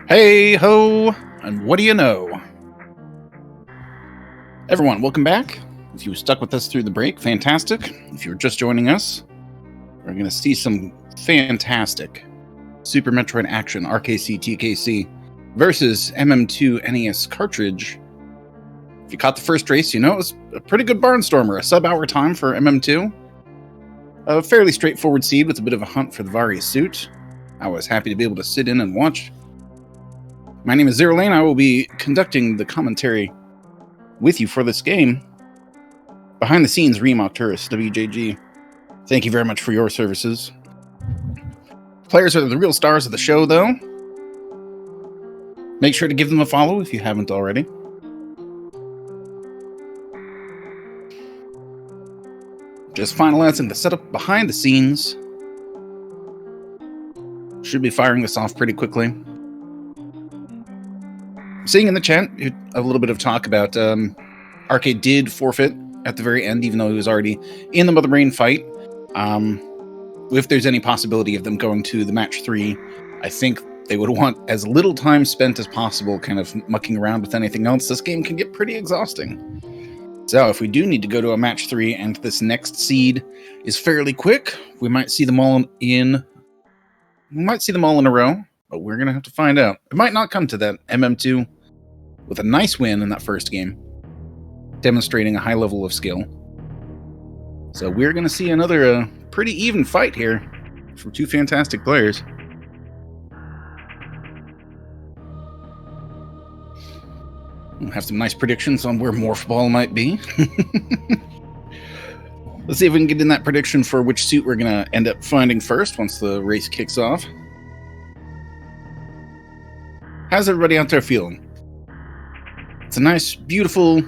Hey ho, and what do you know? Everyone, welcome back. If you stuck with us through the break, fantastic. If you're just joining us, we're going to see some fantastic Super Metroid action rkctkc versus mm2nes cartridge. If you caught the first race, you know it was a pretty good barnstormer, a sub-hour time for MM2. A fairly straightforward seed with a bit of a hunt for the Varia suit. I was happy to be able to sit in and watch. My name is Zero Lane. I will be conducting the commentary with you for this game. Behind the scenes, Reem Octurus, WJG. Thank you very much for your services. Players are the real stars of the show, though. Make sure to give them a follow if you haven't already. Just finalizing the setup behind the scenes. Should be firing this off pretty quickly. Seeing in the chat a little bit of talk about Arcade did forfeit at the very end, even though he was already in the Mother Brain fight. If there's any possibility of them going to the match 3, I think they would want as little time spent as possible kind of mucking around with anything else. This game can get pretty exhausting. So if we do need to go to a match 3 and this next seed is fairly quick, we might see them all in a row, but we're going to have to find out. It might not come to that. MM2 with a nice win in that first game, demonstrating a high level of skill. So we're going to see another pretty even fight here from two fantastic players. We'll have some nice predictions on where Morph Ball might be. Let's see if we can get in that prediction for which suit we're going to end up finding first once the race kicks off. How's everybody out there feeling? It's a nice, beautiful...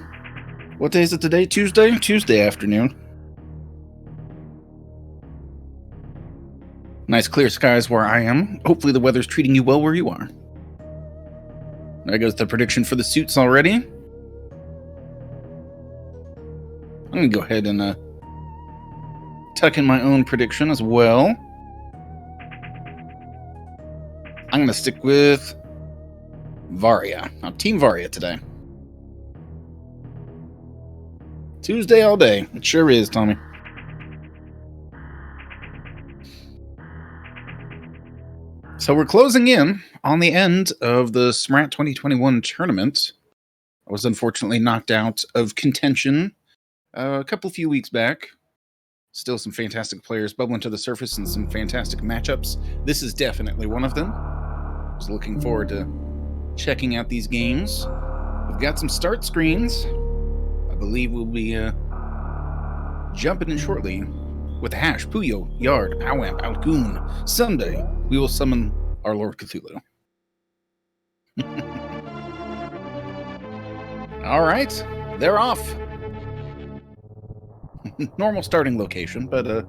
What day is it today? Tuesday? Tuesday afternoon. Nice clear skies where I am. Hopefully the weather's treating you well where you are. There goes the prediction for the suits already. I'm going to go ahead and tuck in my own prediction as well. I'm going to stick with Varia. I'm Team Varia today. Tuesday all day. It sure is, Tommy. So we're closing in on the end of the SMRAT 2021 tournament. I was unfortunately knocked out of contention a few weeks back. Still some fantastic players bubbling to the surface and some fantastic matchups. This is definitely one of them. I was looking forward to checking out these games. We've got some start screens. I believe we'll be jumping in shortly with the hash Puyo, Yard, Powamp, Algoon. Someday we will summon our Lord Cthulhu. All right, they're off. Normal starting location, but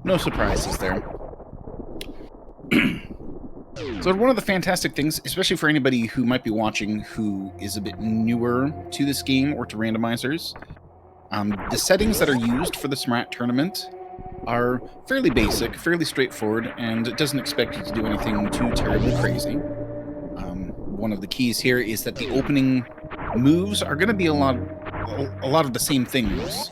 no surprises there. So one of the fantastic things, especially for anybody who might be watching who is a bit newer to this game or to randomizers, the settings that are used for the SMRAT tournament are fairly basic, fairly straightforward, and it doesn't expect you to do anything too terribly crazy. One of the keys here is that the opening moves are going to be a lot of the same things.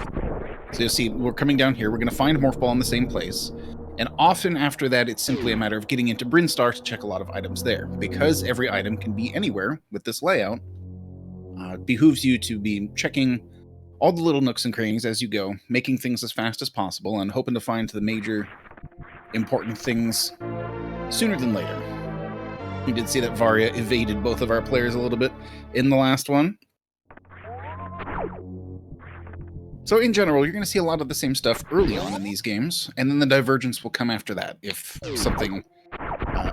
So you'll see, we're coming down here, we're going to find Morph Ball in the same place, and often after that, it's simply a matter of getting into Brinstar to check a lot of items there. Because every item can be anywhere with this layout, it behooves you to be checking all the little nooks and crannies as you go, making things as fast as possible, and hoping to find the major important things sooner than later. You did see that Varia evaded both of our players a little bit in the last one. So in general, you're going to see a lot of the same stuff early on in these games, and then the divergence will come after that. If something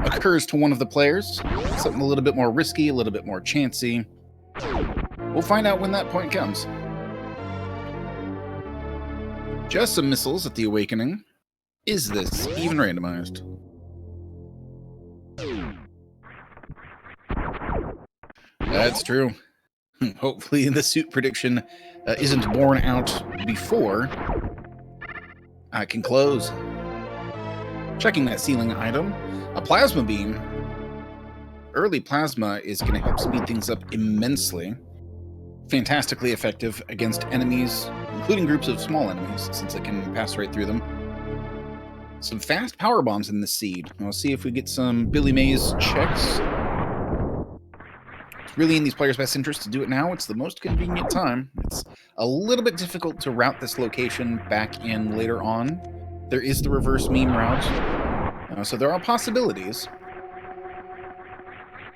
occurs to one of the players, something a little bit more risky, a little bit more chancy, we'll find out when that point comes. Just some missiles at the Awakening. Is this even randomized? That's true. Hopefully the suit prediction isn't borne out before I can close. Checking that ceiling item. A plasma beam. early plasma is going to help speed things up immensely. Fantastically effective against enemies, including groups of small enemies, since it can pass right through them. Some fast power bombs in this seed. We'll see if we get some Billy Mays checks. It's really in these players' best interest to do it now. It's the most convenient time. It's a little bit difficult to route this location back in later on. There is the reverse meme route, so there are possibilities.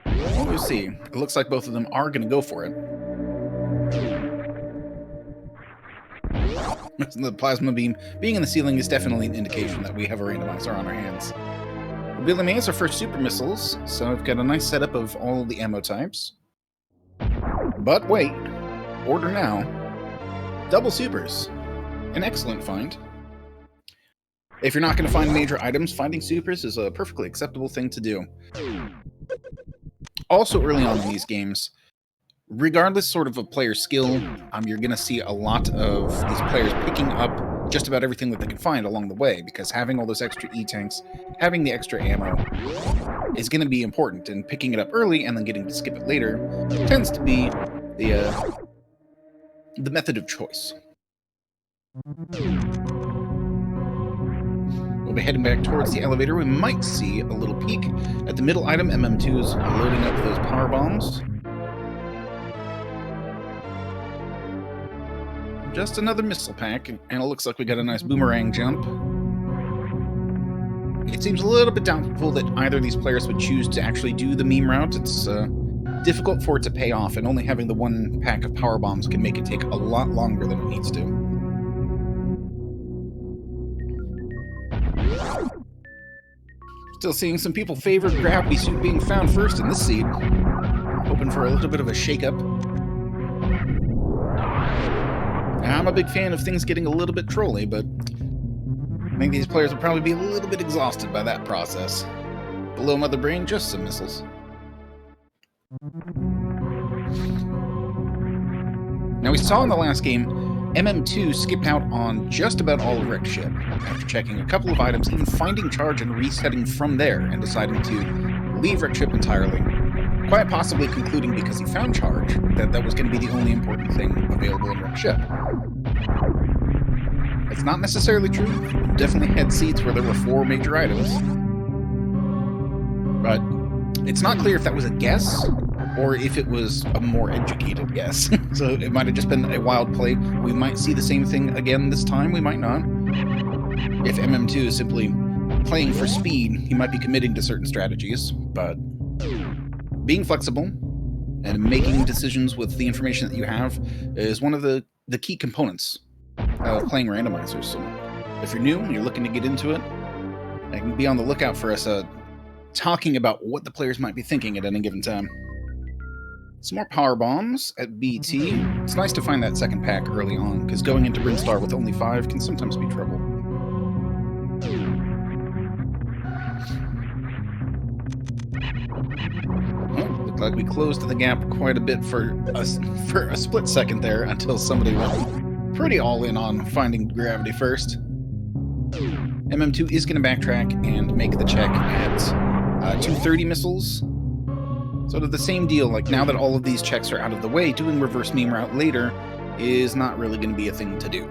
Well, we'll see. It looks like both of them are going to go for it. The plasma beam being in the ceiling is definitely an indication that we have a randomizer on our hands. Billy Mays are first super missiles, so I've got a nice setup of all of the ammo types. But wait, order now. Double supers. An excellent find. If you're not going to find major items, finding supers is a perfectly acceptable thing to do. Also early on in these games, regardless sort of player skill, you're going to see a lot of these players picking up just about everything that they can find along the way, because having all those extra E-tanks, having the extra ammo is going to be important, and picking it up early and then getting to skip it later tends to be the method of choice. We'll be heading back towards the elevator. We might see a little peek at the middle item. MM2's loading up those power bombs. Just another missile pack, and it looks like we got a nice boomerang jump. It seems a little bit doubtful that either of these players would choose to actually do the meme route. It's difficult for it to pay off, and only having the one pack of power bombs can make it take a lot longer than it needs to. Still seeing some people favor gravity suit being found first in this seed. Hoping for a little bit of a shakeup. I'm a big fan of things getting a little bit trolly, but I think these players will probably be a little bit exhausted by that process. Below Mother Brain, just some missiles. Now, we saw in the last game, MM2 skipped out on just about all of Rick's ship, after checking a couple of items, even finding charge and resetting from there, and deciding to leave Rick's ship entirely. Quite possibly concluding, because he found charge, that that was going to be the only important thing available in Rick's ship. It's not necessarily true. We definitely had seats where there were 4 major items. But it's not clear if that was a guess, or if it was a more educated guess. So it might have just been a wild play. We might see the same thing again this time, we might not. If MM2 is simply playing for speed, he might be committing to certain strategies, but being flexible and making decisions with the information that you have is one of the key components of playing randomizers. So if you're new and you're looking to get into it, I can be on the lookout for us talking about what the players might be thinking at any given time. Some more power bombs at BT. It's nice to find that second pack early on, because going into Brinstar with only 5 can sometimes be trouble. Well, looked like we closed the gap quite a bit for a split second there, until somebody went pretty all in on finding gravity first. MM2 is going to backtrack and make the check at 230 missiles. Sort of the same deal, like now that all of these checks are out of the way, doing reverse meme route later is not really going to be a thing to do.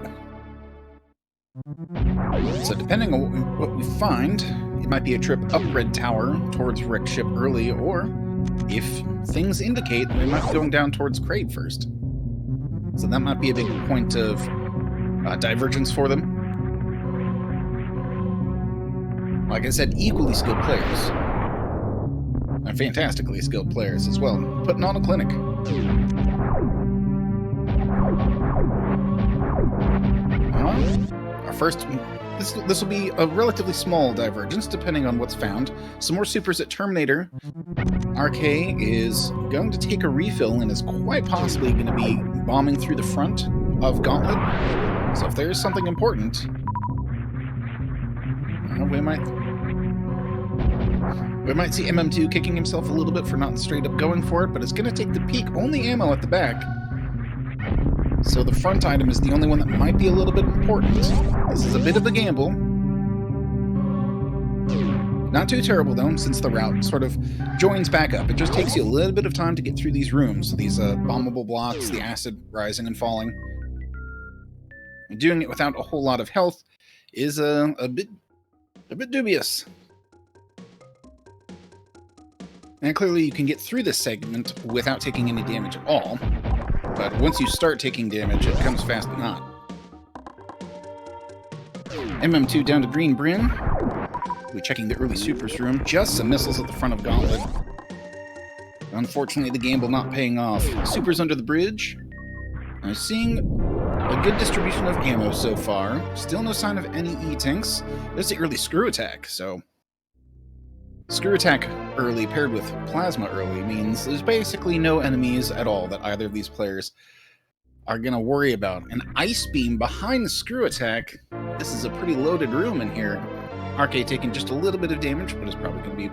So depending on what we find, it might be a trip up Red Tower towards Rick's ship early, or if things indicate, we might be going down towards Crave first. So that might be a big point of divergence for them. Like I said, equally skilled players. And fantastically skilled players as well, putting on a clinic. Our first, this will be a relatively small divergence, depending on what's found. Some more supers at Terminator. RK is going to take a refill and is quite possibly going to be bombing through the front of Gauntlet. So if there's something important, we might see MM2 kicking himself a little bit for not straight up going for it, but it's going to take the peak only ammo at the back. So the front item is the only one that might be a little bit important. This is a bit of a gamble. Not too terrible, though, since the route sort of joins back up. It just takes you a little bit of time to get through these rooms, these bombable blocks, the acid rising and falling. And doing it without a whole lot of health is a bit dubious. And clearly you can get through this segment without taking any damage at all. But once you start taking damage, it comes fast and hot. MM2 down to Green Bryn. We're checking the early supers room. Just some missiles at the front of Gauntlet. Unfortunately, the gamble not paying off. Supers under the bridge. I'm seeing a good distribution of ammo so far. Still no sign of any E-tanks. There's the early screw attack, so... Screw attack early paired with plasma early means there's basically no enemies at all that either of these players are going to worry about. An ice beam behind the screw attack. This is a pretty loaded room in here. RK taking just a little bit of damage, but is probably going to be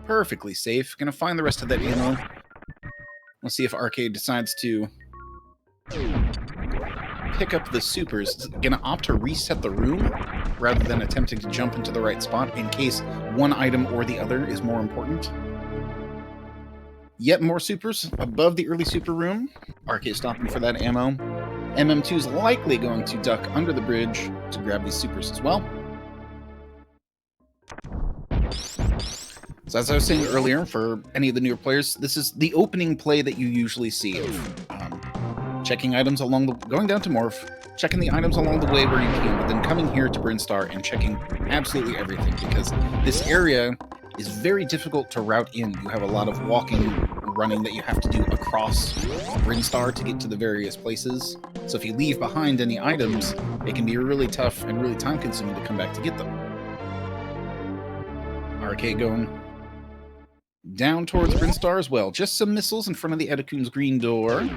perfectly safe. Going to find the rest of that ammo. We'll see if RK decides to pick up the supers. Is going to opt to reset the room rather than attempting to jump into the right spot in case one item or the other is more important. Yet more supers above the early super room. RK stopping for that ammo. MM2 is likely going to duck under the bridge to grab these supers as well. So as I was saying earlier, for any of the newer players, this is the opening play that you usually see of checking items along the... going down to Morph, checking the items along the way where you can, but then coming here to Brinstar and checking absolutely everything, because this area is very difficult to route in. You have a lot of walking, running that you have to do across Brinstar to get to the various places. So if you leave behind any items, it can be really tough and really time-consuming to come back to get them. RK going down towards Brinstar as well. Just some missiles in front of the Edekun's green door.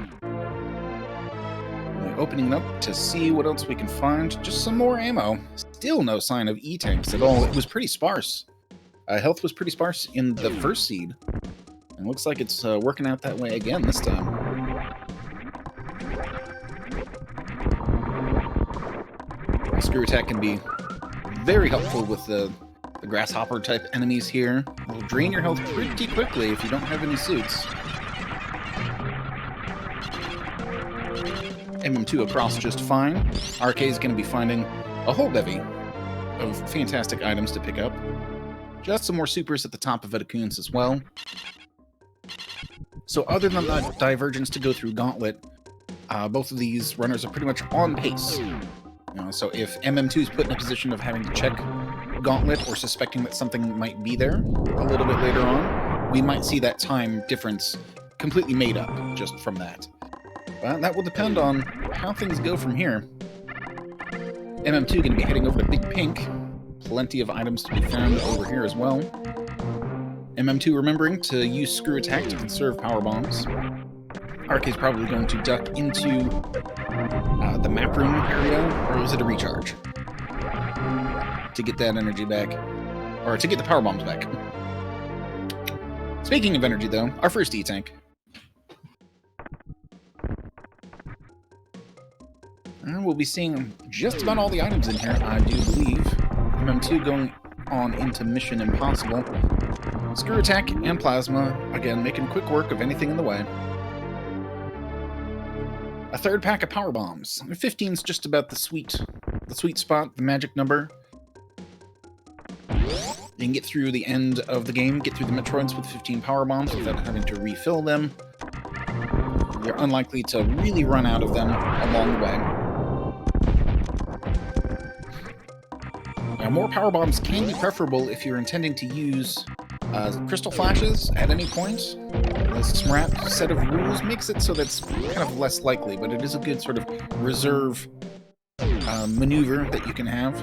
Opening up to see what else we can find. Just some more ammo. Still no sign of E-tanks at all. It was pretty sparse. Health was pretty sparse in the first seed. And looks like it's working out that way again this time. The screw attack can be very helpful with the grasshopper type enemies here. It'll drain your health pretty quickly if you don't have any suits. MM2 across just fine. RK is going to be finding a whole bevy of fantastic items to pick up. Just some more supers at the top of Edekun's as well. So other than that divergence to go through Gauntlet, both of these runners are pretty much on pace. So if MM2 is put in a position of having to check Gauntlet or suspecting that something might be there a little bit later on, we might see that time difference completely made up just from that. But that will depend on how things go from here. MM2 going to be heading over to Big Pink. Plenty of items to be found over here as well. MM2 remembering to use Screw Attack to conserve power bombs. RK is probably going to duck into the map room area, or is it a recharge? To get that energy back. Or to get the power bombs back. Speaking of energy, though, our first E-tank. And we'll be seeing just about all the items in here, I do believe. MM2 going on into Mission Impossible. Screw Attack and Plasma, again, making quick work of anything in the way. A third pack of power bombs. 15 is just about the sweet spot, the magic number. You can get through the end of the game, get through the Metroids with 15 power bombs without having to refill them. You're unlikely to really run out of them along the way. Now, more power bombs can be preferable if you're intending to use crystal flashes at any point. The SMRAT set of rules makes it so that's kind of less likely, but it is a good sort of reserve maneuver that you can have.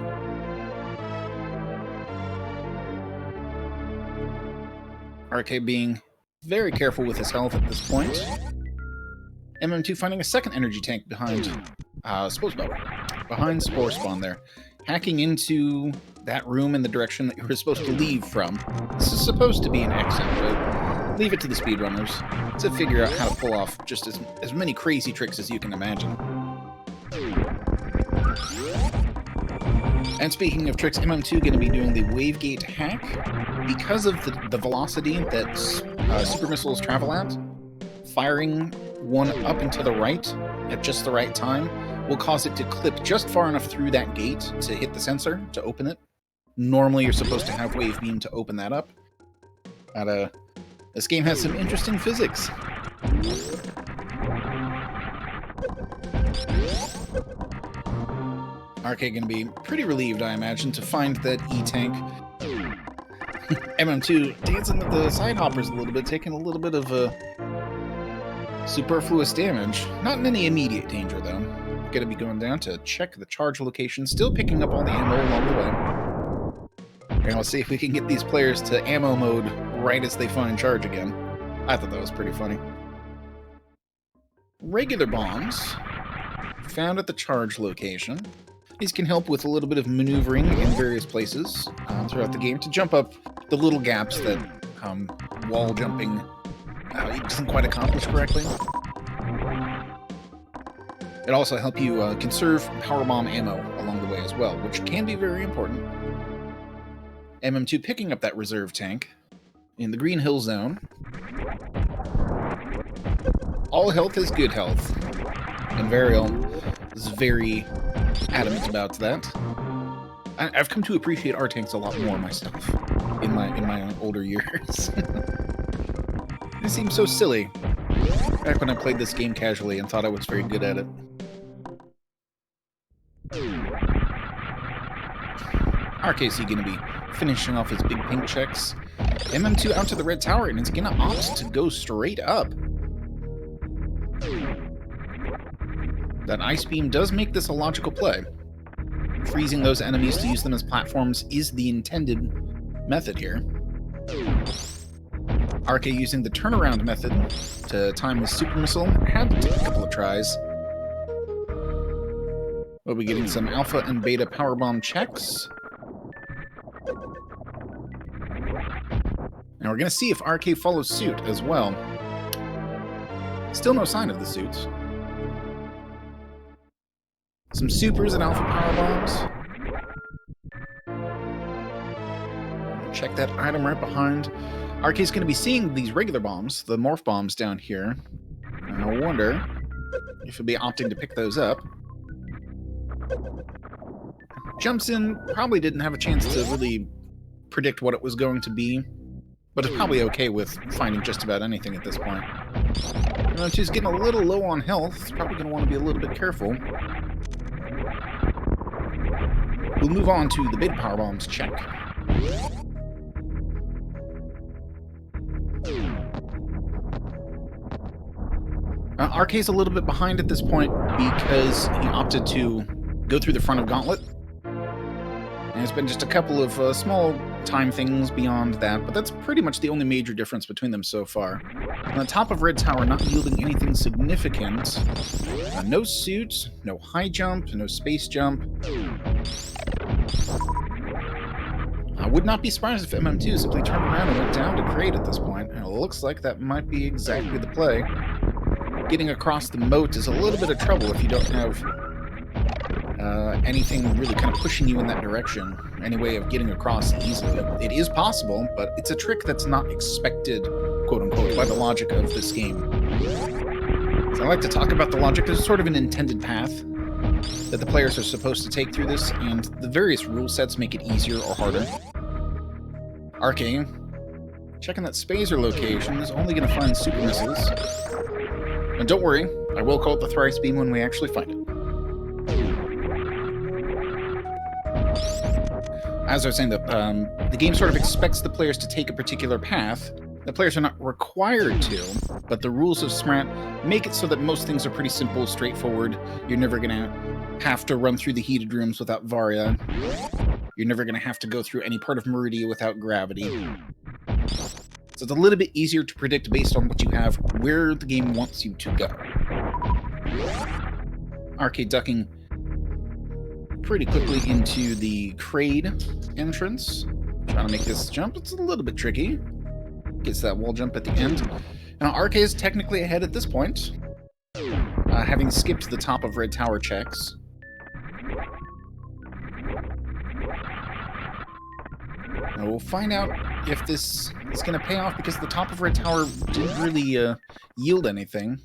RK being very careful with his health at this point. MM2 finding a second energy tank behind behind Spore Spawn there. Hacking into that room in the direction that you were supposed to leave from. This is supposed to be an exit, but leave it to the speedrunners to figure out how to pull off just as many crazy tricks as you can imagine. And speaking of tricks, MM2 going to be doing the wave gate hack. Because of the velocity that super missiles travel at, firing one up and to the right at just the right time will cause it to clip just far enough through that gate to hit the sensor to open it. Normally, you're supposed to have wave beam to open that up. But this game has some interesting physics. RK going to be pretty relieved, I imagine, to find that E-Tank MM2 dancing with the side hoppers a little bit, taking a little bit of superfluous damage. Not in any immediate danger, though. Going to be going down to check the charge location, still picking up all the ammo along the way. And we'll see if we can get these players to ammo mode right as they find charge again. I thought that was pretty funny. Regular bombs found at the charge location. These can help with a little bit of maneuvering in various places throughout the game to jump up the little gaps that wall jumping doesn't quite accomplish correctly. It also helps you conserve powerbomb ammo along the way as well, which can be very important. MM2 picking up that reserve tank in the Green Hill Zone. All health is good health. And Varial is very adamant about that. I've come to appreciate R-Tanks a lot more myself in my older years. It seems so silly back when I played this game casually and thought I was very good at it. RKC going to be finishing off his big pink checks. MM2 out to the red tower, and it's going to opt to go straight up. That ice beam does make this a logical play. Freezing those enemies to use them as platforms is the intended method here. RK using the turnaround method to time his super missile. Had to take a couple of tries. We'll be getting some alpha and beta powerbomb checks. And we're going to see if RK follows suit as well. Still no sign of the suits. Some supers and alpha powerbombs. Check that item right behind. RK's going to be seeing these regular bombs, the morph bombs down here. And I wonder if he'll be opting to pick those up. Jumps in, probably didn't have a chance to really predict what it was going to be, but is probably okay with finding just about anything at this point. She's getting a little low on health, probably going to want to be a little bit careful. We'll move on to the big powerbombs check. RK's a little bit behind at this point because he opted to go through the front of Gauntlet. And it's been just a couple of small time things beyond that, but that's pretty much the only major difference between them so far. On the top of Red Tower, not yielding anything significant. No suit, no high jump, no space jump. I would not be surprised if MM2 simply turned around and went down to crate at this point. And it looks like that might be exactly the play. Getting across the moat is a little bit of trouble if you don't have anything really kind of pushing you in that direction. Any way of getting across easily. It is possible, but it's a trick that's not expected, quote-unquote, by the logic of this game. So I like to talk about the logic. There's sort of an intended path that the players are supposed to take through this, and the various rule sets make it easier or harder. RK, checking that Spazer location, is only going to find super missiles. And don't worry, I will call it the thrice beam when we actually find it. As I was saying, the game sort of expects the players to take a particular path. The players are not required to, but the rules of SMRAT make it so that most things are pretty simple, straightforward. You're never going to have to run through the heated rooms without Varia. You're never going to have to go through any part of Meridia without gravity. So it's a little bit easier to predict based on what you have, where the game wants you to go. RK ducking pretty quickly into the Crade entrance. Trying to make this jump. It's a little bit tricky. Gets that wall jump at the end. Now, RK is technically ahead at this point, having skipped the top of Red Tower checks. Now we'll find out if this is going to pay off, because the top of Red Tower didn't really yield anything.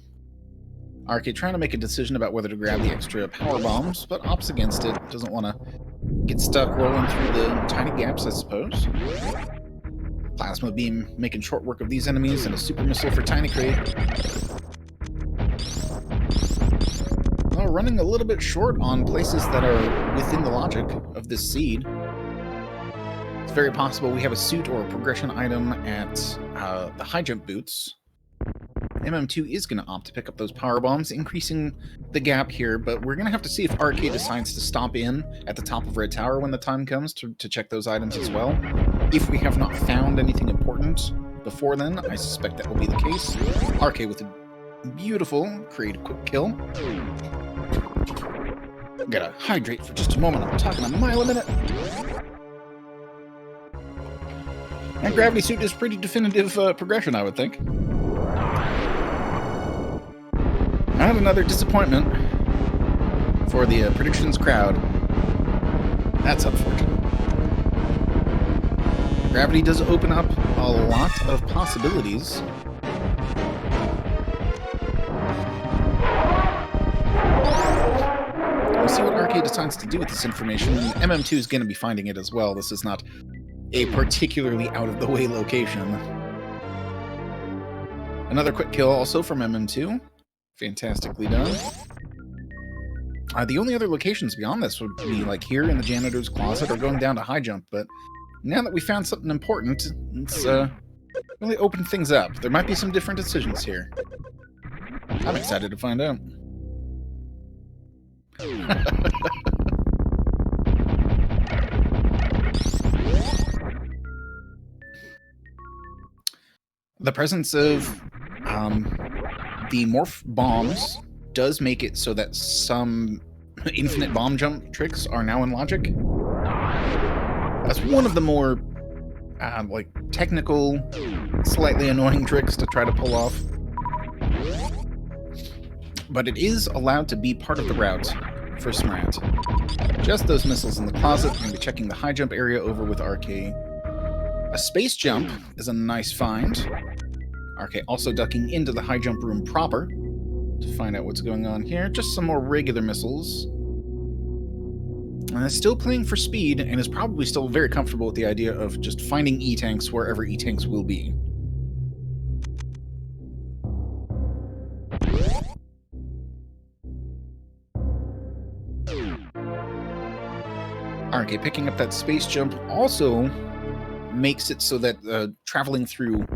RK trying to make a decision about whether to grab the extra power bombs, but opts against it. Doesn't want to get stuck rolling through the tiny gaps, I suppose. Plasma beam making short work of these enemies, and a super missile for Tiny Crate. Well, running a little bit short on places that are within the logic of this seed. It's very possible we have a suit or a progression item at the high jump boots. MM2 is going to opt to pick up those power bombs, increasing the gap here, but we're going to have to see if RK decides to stop in at the top of Red Tower when the time comes to check those items as well. If we have not found anything important before then, I suspect that will be the case. RK with a beautiful create quick kill. Gotta hydrate for just a moment. I'm talking a mile a minute. And Gravity Suit is pretty definitive progression, I would think. And another disappointment for the predictions crowd. That's unfortunate. Gravity does open up a lot of possibilities. We'll see what RK decides to do with this information. MM2 is going to be finding it as well. This is not a particularly out-of-the-way location. Another quick kill also from MM2. Fantastically done. The only other locations beyond this would be like here in the janitor's closet or going down to high jump, but now that we found something important, it's really opened things up. There might be some different decisions here. I'm excited to find out. The presence of the morph bombs does make it so that some infinite bomb jump tricks are now in logic. That's one of the more like technical, slightly annoying tricks to try to pull off. But it is allowed to be part of the route for SMRAT. Just those missiles in the closet. I'm going to be checking the high jump area over with RK. A space jump is a nice find. RK also ducking into the high jump room proper to find out what's going on here. Just some more regular missiles. Still playing for speed, and is probably still very comfortable with the idea of just finding E-tanks wherever E-tanks will be. RK picking up that space jump also makes it so that traveling through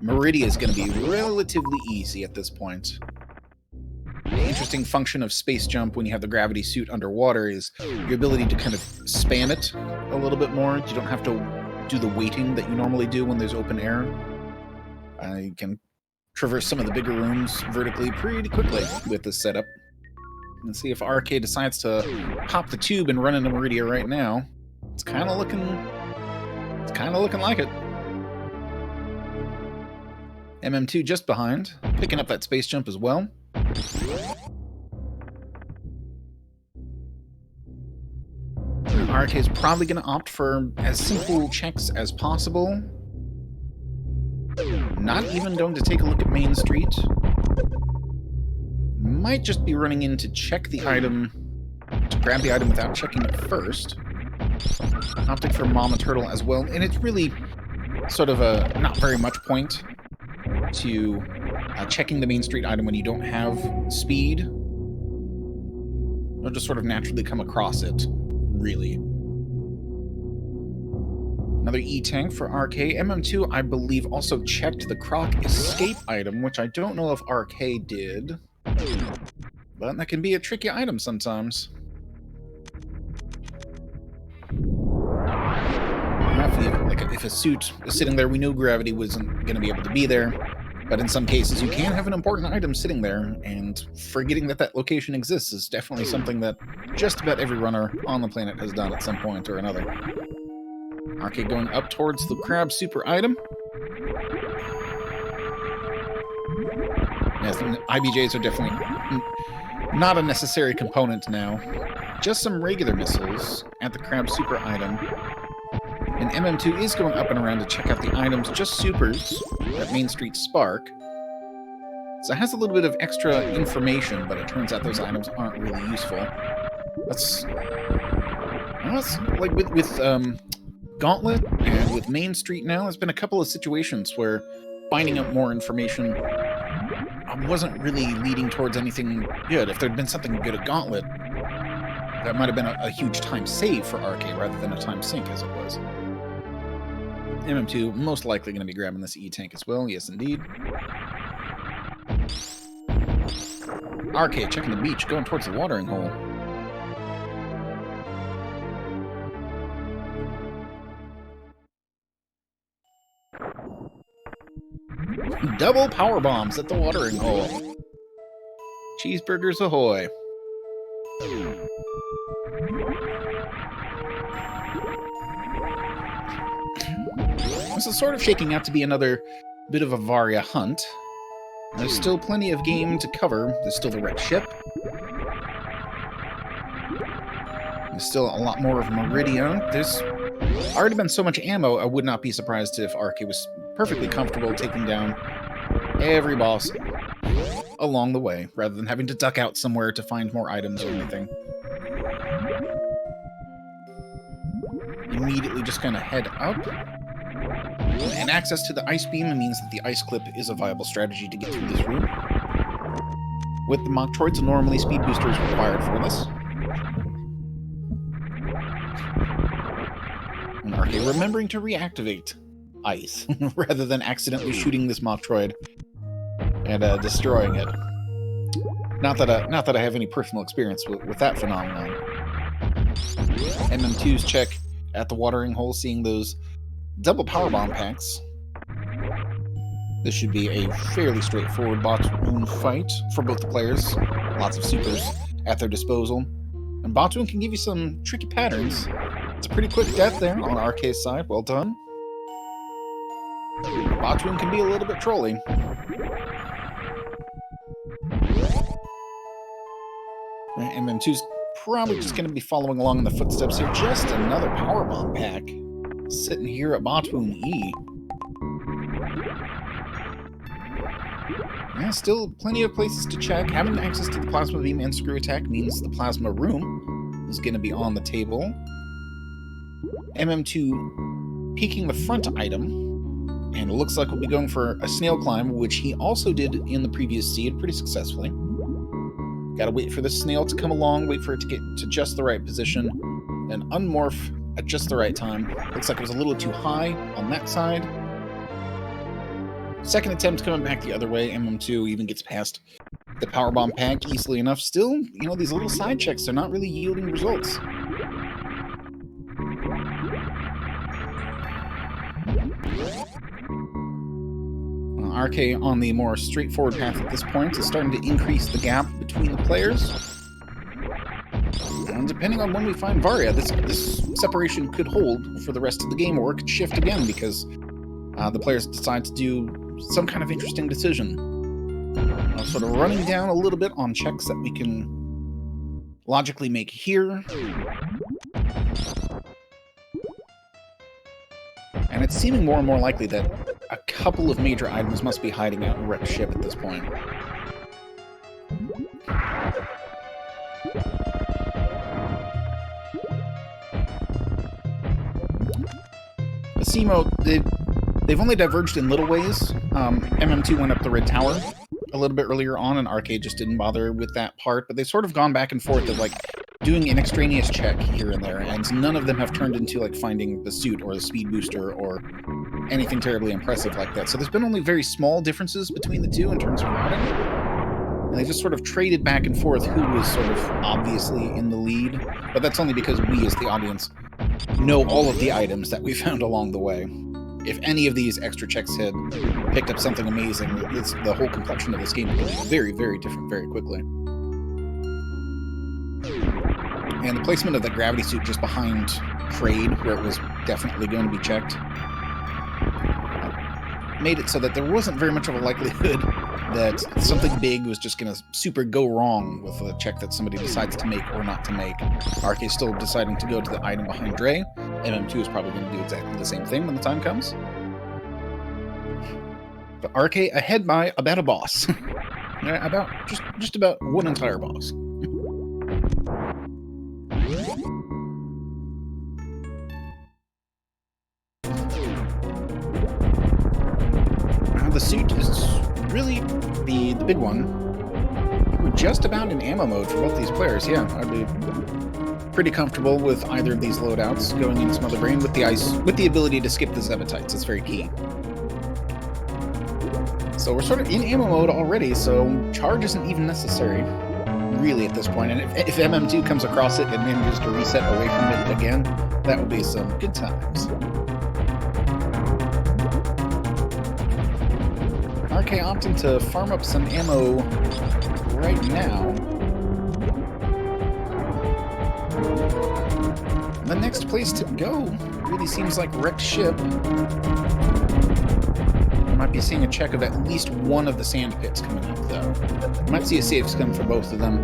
Meridia is going to be relatively easy at this point. The interesting function of space jump when you have the gravity suit underwater is your ability to kind of spam it a little bit more. You don't have to do the weighting that you normally do when there's open air. You can traverse some of the bigger rooms vertically pretty quickly with this setup. Let's see if RK decides to pop the tube and run into Meridia right now. It's kind of looking like it. MM2 just behind, picking up that space jump as well. RK is probably going to opt for as simple checks as possible. Not even going to take a look at Main Street. Might just be running in to check the item, to grab the item without checking it first. Opting for Mama Turtle as well, and it's really sort of a not very much point to checking the Main Street item when you don't have speed. You'll just sort of naturally come across it, really. Another E-tank for RK. MM2, I believe, also checked the Croc escape item, which I don't know if RK did. But that can be a tricky item sometimes. If a suit was sitting there, we knew gravity wasn't going to be able to be there. But in some cases, you can have an important item sitting there, and forgetting that that location exists is definitely something that just about every runner on the planet has done at some point or another. RK going up towards the crab super item. Yes, IBJs are definitely not a necessary component now. Just some regular missiles at the crab super item. And MM2 is going up and around to check out the items, just supers, at Main Street Spark. So it has a little bit of extra information, but it turns out those items aren't really useful. That's like with Gauntlet and with Main Street now, there's been a couple of situations where finding out more information wasn't really leading towards anything good. If there'd been something good at Gauntlet, that might have been a huge time save for RK rather than a time sink as it was. MM2 most likely going to be grabbing this E-Tank as well. Yes, indeed. RK checking the beach, going towards the watering hole. Double power bombs at the watering hole. Cheeseburgers ahoy. This is sort of shaking out to be another bit of a Varia hunt. There's still plenty of game to cover. There's still the wrecked ship. There's still a lot more of Meridian. There's already been so much ammo, I would not be surprised if RK was perfectly comfortable taking down every boss along the way, rather than having to duck out somewhere to find more items or anything. Immediately just kind of head up. And access to the ice beam means that the ice clip is a viable strategy to get through this room. With the Machtroids, normally speed boosters required for this. And RK remembering to reactivate ice, rather than accidentally shooting this Machtroid and destroying it. Not that I have any personal experience with that phenomenon. MM2's check at the watering hole, seeing those double powerbomb packs. This should be a fairly straightforward Botwoon fight for both the players. Lots of supers at their disposal. And Botwoon can give you some tricky patterns. It's a pretty quick death there on RK's side. Well done. Botwoon can be a little bit trolly. MM2's probably just going to be following along in the footsteps here. Just another powerbomb pack sitting here at Botwoon E. Yeah, still plenty of places to check. Having access to the plasma beam and screw attack means the plasma room is going to be on the table. MM2 peeking the front item, and it looks like we'll be going for a snail climb, which he also did in the previous seed pretty successfully. Gotta wait for the snail to come along, wait for it to get to just the right position, and unmorph at just the right time. Looks like it was a little too high on that side. Second attempt coming back the other way. MM2 even gets past the powerbomb pack easily enough. Still, you know, these little side checks are not really yielding results. RK on the more straightforward path at this point is starting to increase the gap between the players. And depending on when we find Varia, this separation could hold for the rest of the game, or it could shift again because the players decide to do some kind of interesting decision. Sort of running down a little bit on checks that we can logically make here. And it's seeming more and more likely that a couple of major items must be hiding out in wrecked ship at this point. The SEMO, they've only diverged in little ways. MM2 went up the red tower a little bit earlier on, and RK just didn't bother with that part, but they've sort of gone back and forth of like doing an extraneous check here and there, and none of them have turned into like finding the suit or the speed booster or anything terribly impressive like that. So there's been only very small differences between the two in terms of routing, and they just sort of traded back and forth who was sort of obviously in the lead, but that's only because we as the audience know all of the items that we found along the way. If any of these extra checks had picked up something amazing, the whole complexion of this game would be very, very different very quickly. And the placement of the gravity suit just behind Trade, where it was definitely going to be checked, made it so that there wasn't very much of a likelihood that something big was just going to super go wrong with a check that somebody decides to make or not to make. RK is still deciding to go to the item behind Dre. MM2 is probably going to do exactly the same thing when the time comes. But RK ahead by about a boss. just about one entire boss. The suit is really the big one. We're just about in ammo mode for both these players. Yeah, I'd be pretty comfortable with either of these loadouts going into Smother Brain with the ability to skip the Zebatites. It's very key. So we're sort of in ammo mode already, so charge isn't even necessary, really, at this point. And if MM2 comes across it and manages to reset away from it again, that will be some good times. RK opting to farm up some ammo right now. The next place to go really seems like Wrecked Ship. Might be seeing a check of at least one of the sand pits coming up, though. Might see a save scum for both of them,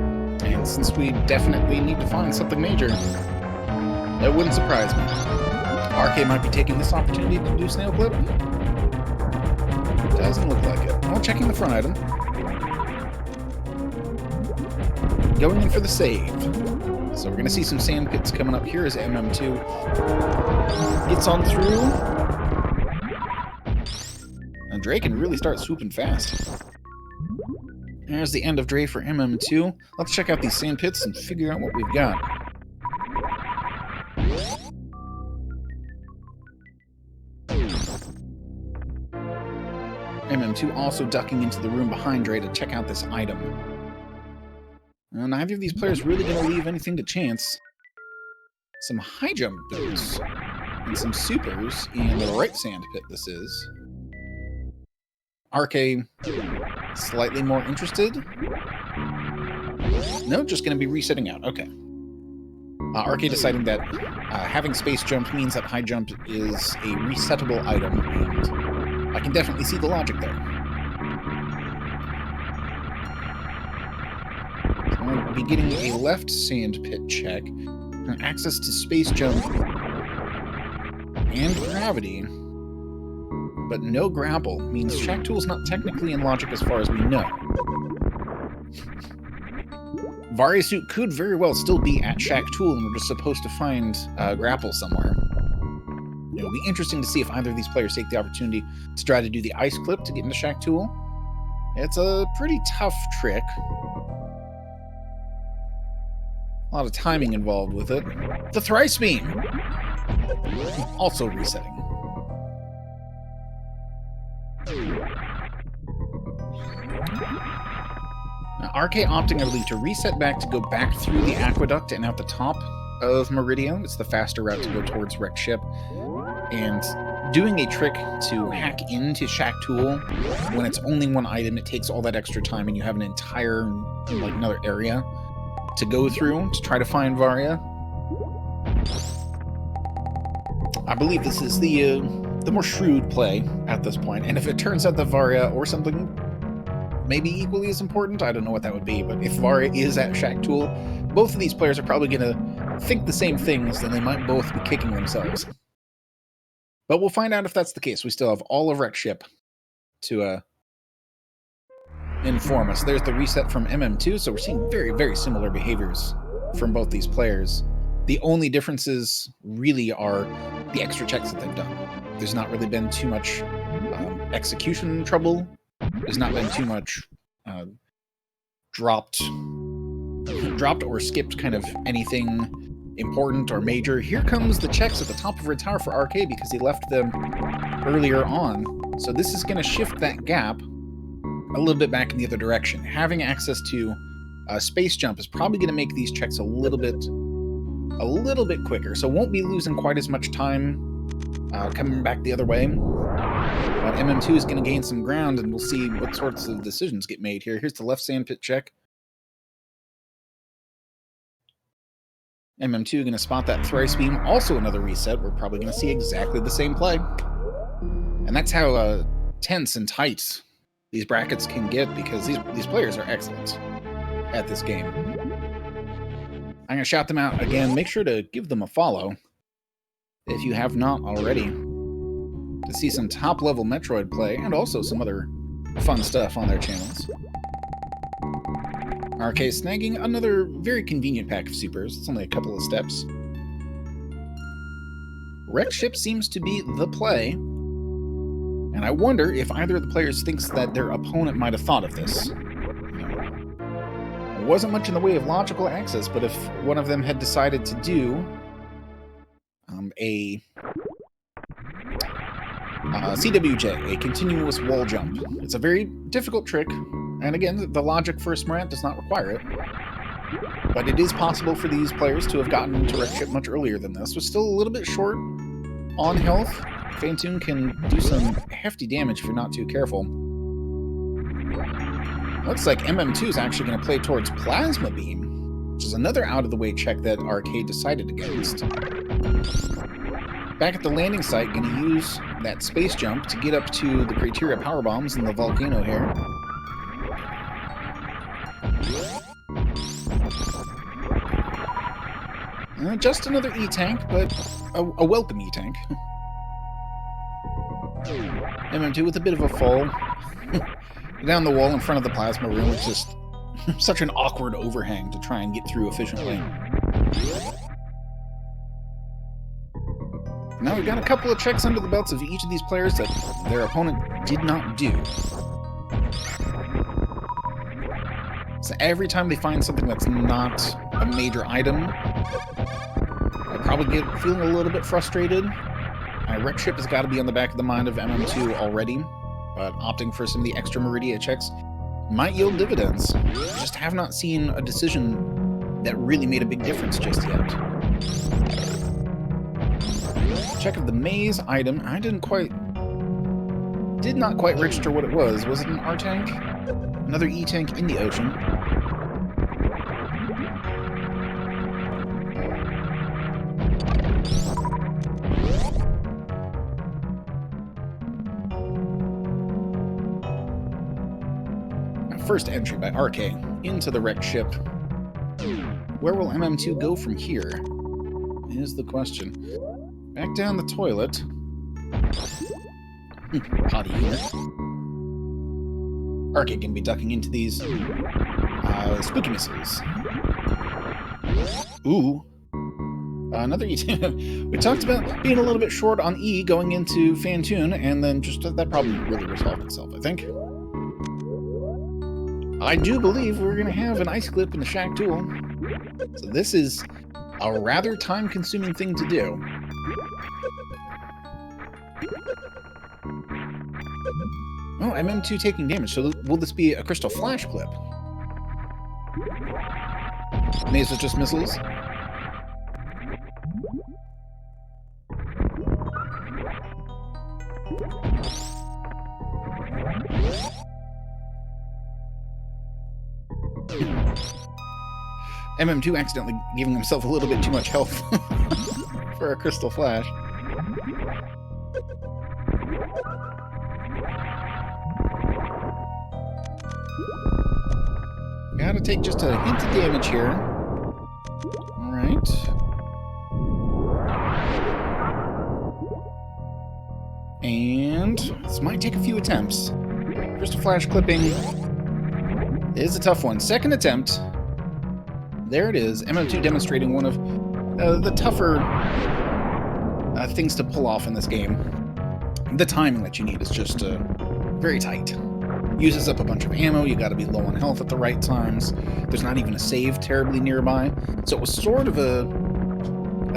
and since we definitely need to find something major, that wouldn't surprise me. RK might be taking this opportunity to do Snail Clip. Doesn't look like it. Well, checking the front item. Going in for the save. So we're going to see some sand pits coming up here as MM2 gets on through. And Dre can really start swooping fast. There's the end of Dre for MM2. Let's check out these sand pits and figure out what we've got. MM2 also ducking into the room behind Dre to check out this item. Neither of these players really going to leave anything to chance. Some high jump boots and some supers in the right sand pit this is. RK slightly more interested. No, just going to be resetting out. Okay. RK deciding that having space jump means that high jump is a resettable item, and I can definitely see the logic there. So we'll be getting a left sand pit check, access to space jump and gravity, but no grapple means Shack Tool's not technically in logic as far as we know. Varia suit could very well still be at Shack Tool, and we're just supposed to find grapple somewhere. It'll be interesting to see if either of these players take the opportunity to try to do the ice clip to get into Shack Tool. It's a pretty tough trick. A lot of timing involved with it. The thrice beam! Also resetting. Now, RK opting, I believe, to reset back to go back through the aqueduct and out the top of Meridian. It's the faster route to go towards Wrecked Ship. And doing a trick to hack into Shack Tool when it's only one item, it takes all that extra time and you have an entire, like, another area to go through to try to find Varia. I believe this is the more shrewd play at this point, and if it turns out that Varia or something maybe equally as important, I don't know what that would be, but if Varia is at Shack Tool, both of these players are probably going to think the same things, and they might both be kicking themselves. But we'll find out if that's the case. We still have all of Wrecked Ship to inform us. There's the reset from MM2, so we're seeing very, very similar behaviors from both these players. The only differences really are the extra checks that they've done. There's not really been too much execution trouble. There's not been too much dropped or skipped kind of anything important or major. Here comes the checks at the top of Red Tower for RK because he left them earlier on. So this is going to shift that gap a little bit back in the other direction. Having access to space jump is probably going to make these checks a little bit quicker. So won't be losing quite as much time coming back the other way. But MM2 is going to gain some ground, and we'll see what sorts of decisions get made here. Here's the left sandpit check. MM2 going to spot that thrice beam. Also another reset. We're probably going to see exactly the same play. And that's how tense and tight these brackets can get, because these players are excellent at this game. I'm going to shout them out again. Make sure to give them a follow if you have not already, to see some top-level Metroid play and also some other fun stuff on their channels. RK snagging another very convenient pack of supers. It's only a couple of steps. Wreck Ship seems to be the play, and I wonder if either of the players thinks that their opponent might have thought of this. There wasn't much in the way of logical access, but if one of them had decided to do a CWJ, a continuous wall jump. It's a very difficult trick, and again, the logic for SMRAT does not require it. But it is possible for these players to have gotten into Wreck Ship much earlier than this. We're still a little bit short on health. Fantoon can do some hefty damage if you're not too careful. Looks like MM2 is actually going to play towards Plasma Beam, which is another out-of-the-way check that Arcade decided against. Back at the landing site, going to use that space jump to get up to the Criteria power bombs and the volcano here. Just another E-Tank, but a welcome E-Tank. MM2 with a bit of a fall. Down the wall in front of the plasma room. It's just such an awkward overhang to try and get through efficiently. Now we've got a couple of checks under the belts of each of these players that their opponent did not do. So every time they find something that's not a major item, I probably get feeling a little bit frustrated. Wreck Ship has got to be on the back of the mind of MM2 already, but opting for some of the extra Meridia checks might yield dividends. I just have not seen a decision that really made a big difference just yet. Check of the maze item. I did not quite register what it was. Was it an R-Tank? Another E-Tank in the ocean. First entry by RK into the Wreck Ship. Where will MM2 go from here? Is the question. Back down the toilet. Potty unit. RK can be ducking into these spooky missiles. Ooh. Another E. We talked about being a little bit short on E going into Fantoon, and then just that problem really resolved itself, I think. I do believe we're going to have an ice clip in the Shack Tool. So this is a rather time-consuming thing to do. Oh, MM2 taking damage. So will this be a Crystal Flash clip? Maze was just missiles. MM2 accidentally giving himself a little bit too much health for a Crystal Flash. Gotta take just a hint of damage here. Alright. And this might take a few attempts. Crystal Flash clipping is a tough one. Second attempt. There it is. MM2 demonstrating one of the tougher things to pull off in this game. The timing that you need is just very tight. Uses up a bunch of ammo, you gotta be low on health at the right times. There's not even a save terribly nearby. So it was sort of a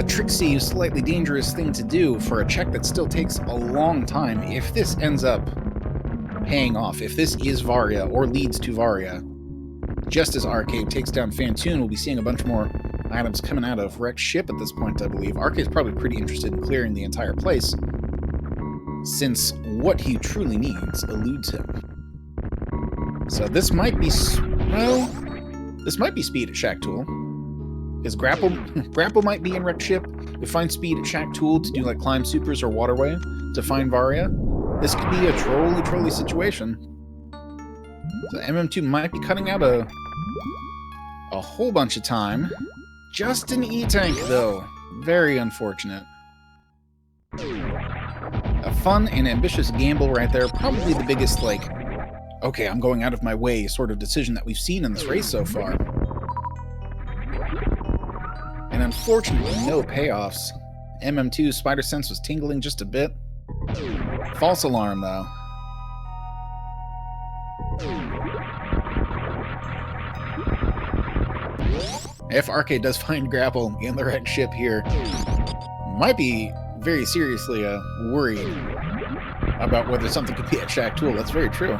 tricksy, slightly dangerous thing to do for a check that still takes a long time. If this ends up paying off, if this is Varia or leads to Varia, just as Arcade takes down Fantoon, we'll be seeing a bunch more items coming out of Wreck Ship at this point, I believe. Arcade's probably pretty interested in clearing the entire place, since what he truly needs eludes him. So this might be, well, this might be speed at Shack Tool. Because grapple might be in Wreck Ship. We find speed at Shack Tool to do like climb supers or waterway to find Varia. This could be a trolley situation. So MM2 might be cutting out a whole bunch of time. Just an E-tank, though. Very unfortunate. A fun and ambitious gamble right there. Probably the biggest, like, okay, I'm going out of my way sort of decision that we've seen in this race so far. And unfortunately, no payoffs. MM2's spider sense was tingling just a bit. False alarm, though. If RK does find grapple in the wrecked ship here, might be very seriously worried about whether something could be a Shack tool. That's very true.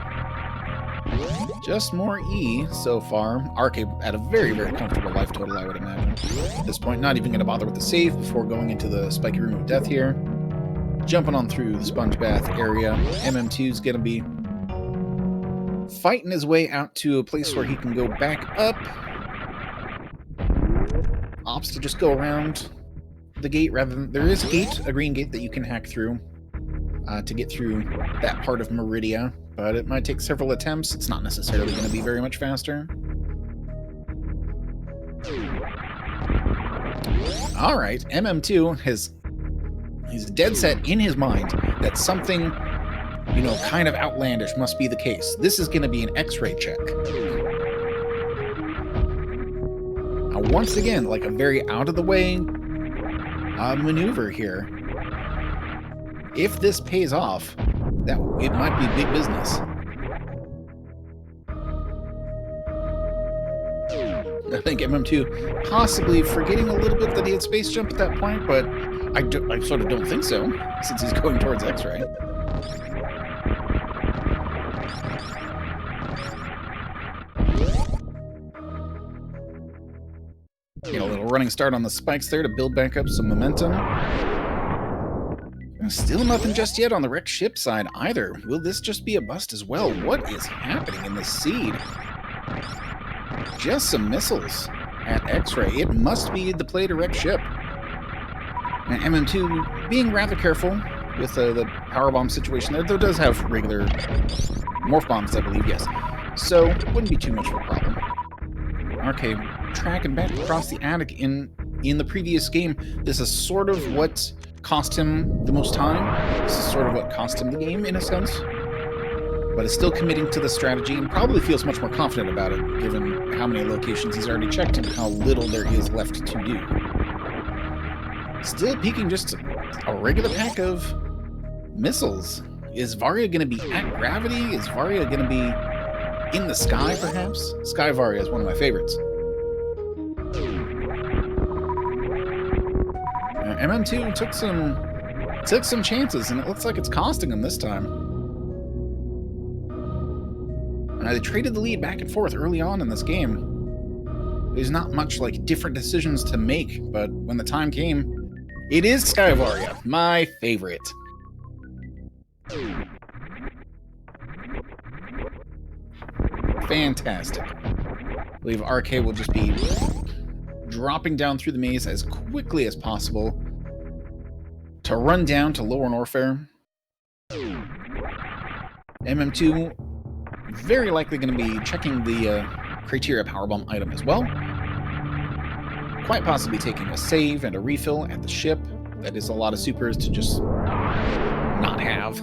Just more E so far. RK at a very, very comfortable life total, I would imagine. At this point, not even going to bother with the save before going into the spiky room of death here. Jumping on through the sponge bath area. MM2's going to be fighting his way out to a place where he can go back up. Opts to just go around the gate rather than... There is a gate, a green gate that you can hack through to get through that part of Meridia, but it might take several attempts. It's not necessarily going to be very much faster. Alright, MM2 he's dead set in his mind that something, you know, kind of outlandish must be the case. This is going to be an X-ray check. Once again, like a very out-of-the-way maneuver here. If this pays off, it might be big business. I think MM2 possibly forgetting a little bit that he had space jump at that point, but I sort of don't think so, since he's going towards X-ray. Get a little running start on the spikes there to build back up some momentum. And still nothing just yet on the wrecked ship side either. Will this just be a bust as well? What is happening in this seed? Just some missiles at X-ray. It must be the play to wreck ship. And MM2 being rather careful with the power bomb situation there, though does have regular morph bombs, I believe, yes. So wouldn't be too much of a problem. RK tracking back across the attic in the previous game. This is sort of what cost him the most time. This is sort of what cost him the game, in a sense. But is still committing to the strategy and probably feels much more confident about it, given how many locations he's already checked and how little there is left to do. Still peeking just a regular pack of missiles. Is Varia going to be at gravity? Is Varia going to be in the sky, perhaps? Sky Varia is one of my favorites. MM2 took some chances, and it looks like it's costing him this time. They traded the lead back and forth early on in this game. There's not much like different decisions to make, but when the time came, it is Sky Varia, my favorite. Fantastic. I believe RK will just be dropping down through the maze as quickly as possible to run down to Lower Norfair. MM2 very likely going to be checking the criteria powerbomb item as well. Quite possibly taking a save and a refill at the ship. That is a lot of supers to just not have.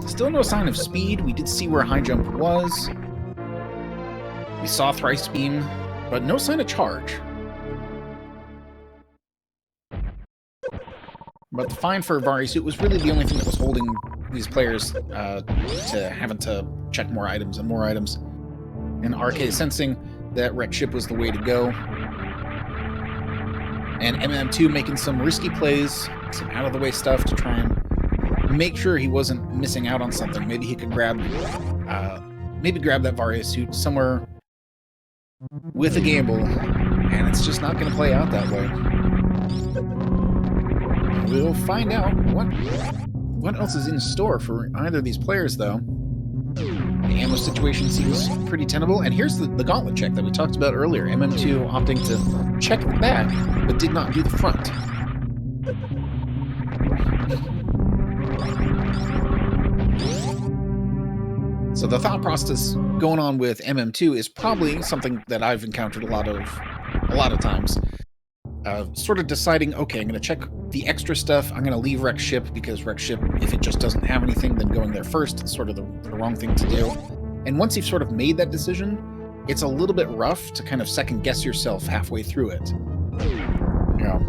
Still no sign of speed. We did see where high jump was. We saw thrice beam, but no sign of charge. But the fine for Vari suit was really the only thing that was holding these players to having to check more items and more items. And RK sensing that wrecked ship was the way to go. And MM2 making some risky plays, some out-of-the-way stuff to try and make sure he wasn't missing out on something. Maybe he could grab that Varia suit somewhere with a gamble, and it's just not going to play out that way. We'll find out what else is in store for either of these players, though. The ammo situation seems pretty tenable, and here's the gauntlet check that we talked about earlier. MM2 opting to check the back, but did not do the front. So the thought process going on with MM2 is probably something that I've encountered a lot of times. Sort of deciding, okay, I'm going to check the extra stuff. I'm going to leave Wreck Ship because Wreck Ship, if it just doesn't have anything, then going there first is sort of the wrong thing to do. And once you've sort of made that decision, it's a little bit rough to kind of second guess yourself halfway through it. You know.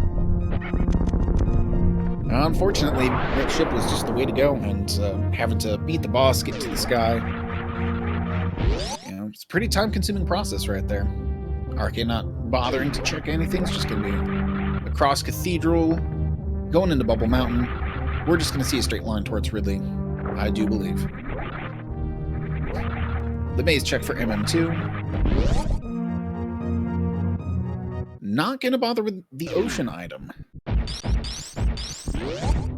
Unfortunately, Wreck Ship was just the way to go, and having to beat the boss, get to the sky, it's a pretty time-consuming process right there. RK not bothering to check anything. It's just going to be across Cathedral, going into Bubble Mountain. We're just going to see a straight line towards Ridley, I do believe. The maze check for MM2. Not going to bother with the ocean item.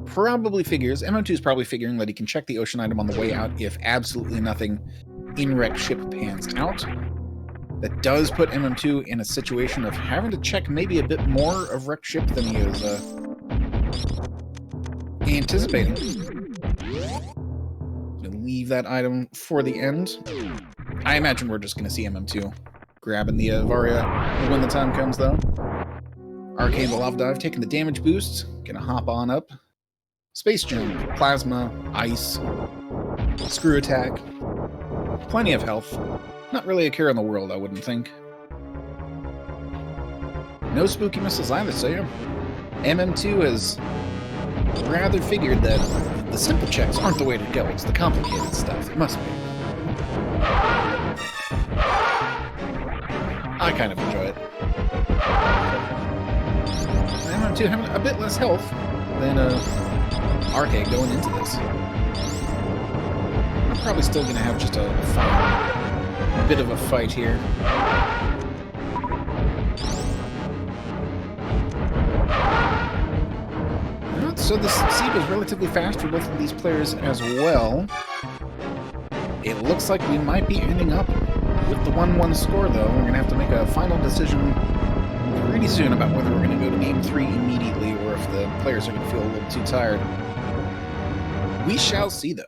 Probably figures, MM2 is probably figuring that he can check the ocean item on the way out if absolutely nothing in Wreck Ship pans out. That does put MM2 in a situation of having to check maybe a bit more of Wreck Ship than he is anticipating. Gonna leave that item for the end. I imagine we're just going to see MM2 grabbing the Varia when the time comes, though. Arcane the Lava Dive, taking the damage boost. Gonna hop on up. Space Jump, Plasma, Ice, Screw Attack. Plenty of health. Not really a care in the world, I wouldn't think. No spooky missiles either, so yeah. MM2 has rather figured that the simple checks aren't the way to go. It's the complicated stuff. It must be. I kind of enjoy it. MM2 having a bit less health than RK going into this. I'm probably still going to have just a bit of a fight here. So the seed was relatively fast for both of these players as well. It looks like we might be ending up with the 1-1 score, though. We're going to have to make a final decision pretty soon about whether we're going to go to Game 3 immediately or if the players are going to feel a little too tired. We shall see, though.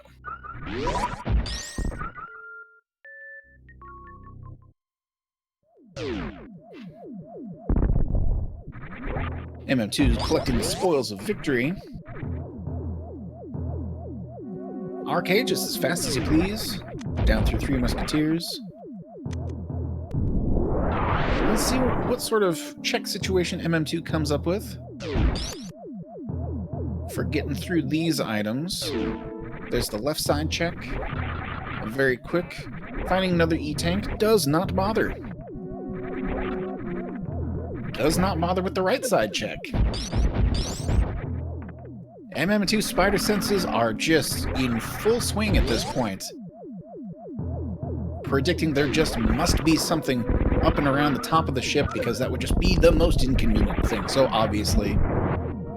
MM2 is collecting the spoils of victory. RK just as fast as you please. Down through 3 Musketeers. Let's see what sort of check situation MM2 comes up with for getting through these items. There's the left side check. Very quick. Finding another E-tank does not bother. Does not bother with the right side check. MM2 spider senses are just in full swing at this point. Predicting there just must be something up and around the top of the ship because that would just be the most inconvenient thing. So obviously,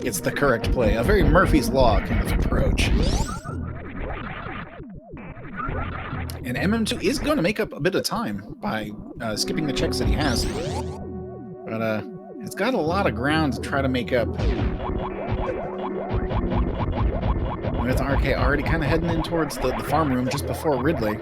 it's the correct play. A very Murphy's Law kind of approach. And MM2 is going to make up a bit of time by skipping the checks that he has. But it's got a lot of ground to try to make up. With RK already kind of heading in towards the farm room just before Ridley.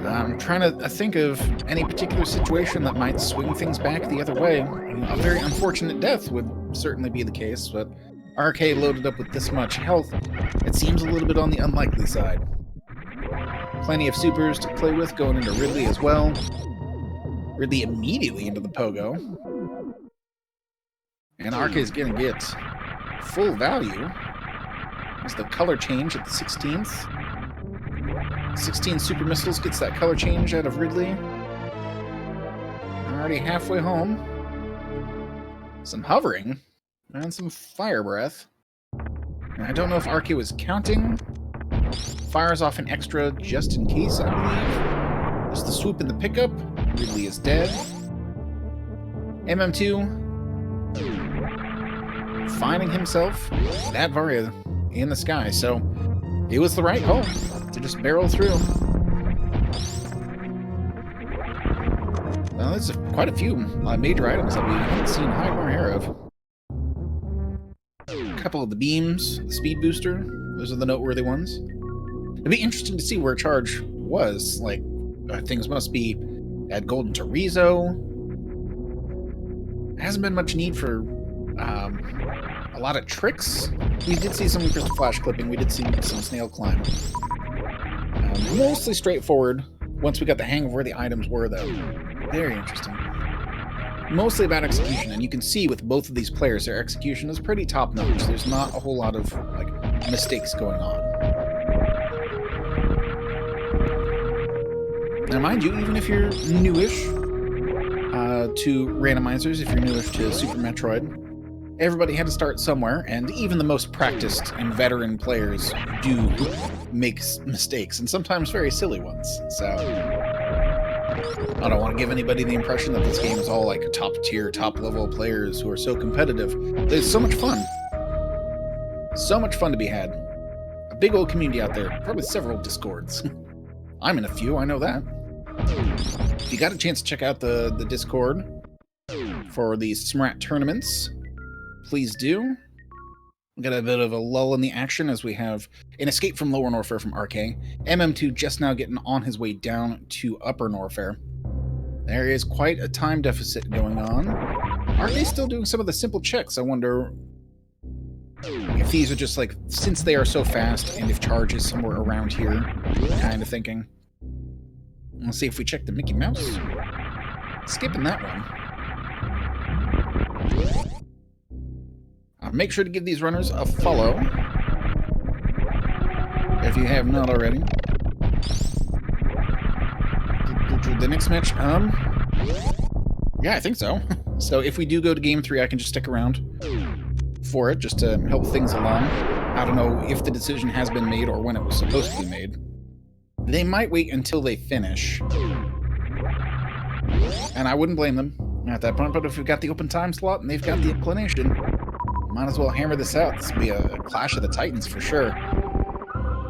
I'm trying to think of any particular situation that might swing things back the other way. A very unfortunate death would certainly be the case, but RK loaded up with this much health, it seems a little bit on the unlikely side. Plenty of supers to play with going into Ridley as well. Ridley immediately into the pogo. And RK is going to get full value. There's the color change at the 16th. 16 super missiles gets that color change out of Ridley. Already halfway home. Some hovering and some fire breath. And I don't know if RK was counting. Fires off an extra just in case, I believe. There's the swoop in the pickup. Ridley is dead. MM2 finding himself that Varia in the sky, so it was the right call to just barrel through. Well, there's quite a few major items that we haven't seen high bar hair of. A couple of the beams, the speed booster, Those are the noteworthy ones. It'd be interesting to see where Charge was. Like, things must be at Golden Chorizo. Hasn't been much need for a lot of tricks. We did see some Crystal Flash clipping. We did see some Snail Climb. Mostly straightforward once we got the hang of where the items were, though. Very interesting. Mostly about execution, and you can see with both of these players, their execution is pretty top-notch. There's not a whole lot of like mistakes going on. Now, mind you, even if you're newish to randomizers, if you're newish to Super Metroid, everybody had to start somewhere, and even the most practiced and veteran players do make mistakes, and sometimes very silly ones. So I don't want to give anybody the impression that this game is all like top-tier, top-level players who are so competitive. There's so much fun. So much fun to be had. A big old community out there. Probably several Discords. I'm in a few, I know that. If you got a chance to check out the Discord for the SMRAT tournaments, please do. We got a bit of a lull in the action as we have an escape from Lower Norfair from RK. MM2 just now getting on his way down to Upper Norfair. There is quite a time deficit going on. Are they still doing some of the simple checks? I wonder if these are just like, since they are so fast, and if Charge is somewhere around here, kind of thinking. Let's see if we check the Mickey Mouse. Skipping that one. Make sure to give these runners a follow if you have not already. The next match, yeah, I think so. So if we do go to Game 3, I can just stick around for it, just to help things along. I don't know if the decision has been made or when it was supposed to be made. They might wait until they finish. And I wouldn't blame them at that point, but if we've got the open time slot and they've got the inclination, might as well hammer this out. This will be a clash of the titans for sure.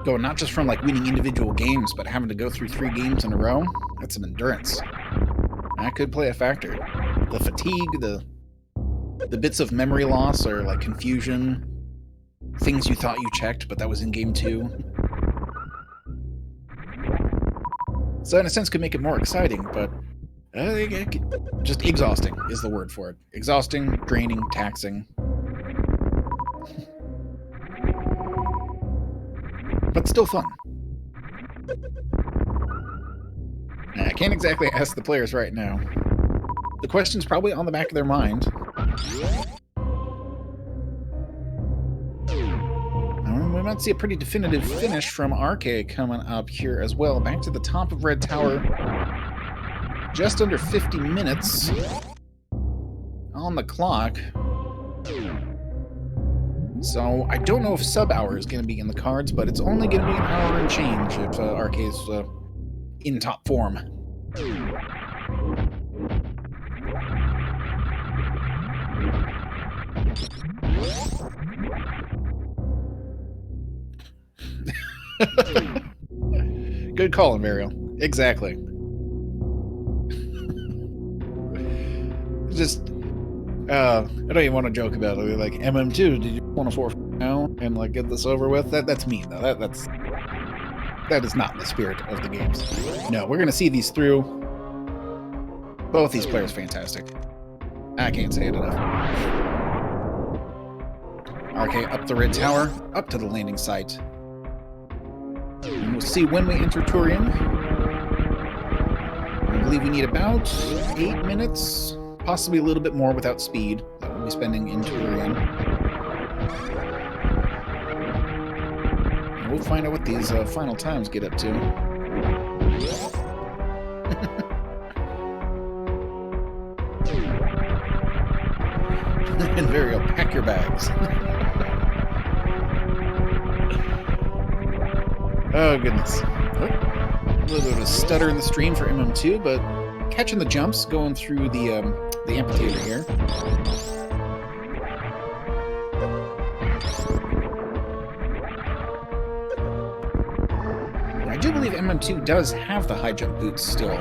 Going not just from like winning individual games, but having to go through 3 games in a row. That's some endurance. That could play a factor. The fatigue, the bits of memory loss or like confusion, things you thought you checked, but that was in game 2. So in a sense could make it more exciting, but just exhausting is the word for it. Exhausting, draining, taxing. But still fun. I can't exactly ask the players right now. The question's probably on the back of their mind. We might see a pretty definitive finish from RK coming up here as well. Back to the top of Red Tower. Just under 50 minutes on the clock. So I don't know if sub-hour is going to be in the cards, but it's only going to be an hour and change if RK's in top form. Good call, Mariel. Exactly. Just, I don't even want to joke about it. Like, MM2, did you want to forfeit now and like get this over with? That's mean, though. That is not the spirit of the games. No, we're gonna see these through. Both these players fantastic. I can't say it enough. RK up the Red Tower, up to the landing site. And we'll see when we enter Turian. I believe we need about 8 minutes, possibly a little bit more without speed that we'll be spending in Turian. And we'll find out what these final times get up to. And Varial, pack your bags. Oh, goodness. Oh, a little bit of a stutter in the stream for MM2, but catching the jumps, going through the amphitheater here. I do believe MM2 does have the high jump boots still,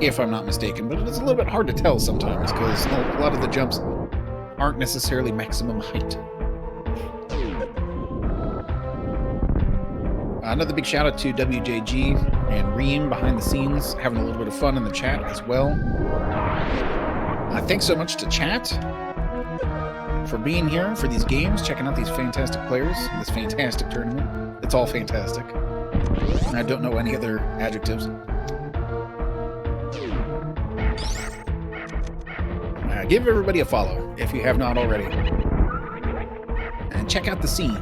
if I'm not mistaken, but it's a little bit hard to tell sometimes because a lot of the jumps aren't necessarily maximum height. Another big shout out to WJG and Reem behind the scenes, having a little bit of fun in the chat as well. Thanks so much to chat for being here for these games, checking out these fantastic players, this fantastic tournament. It's all fantastic. And I don't know any other adjectives. Give everybody a follow if you have not already. And check out the scene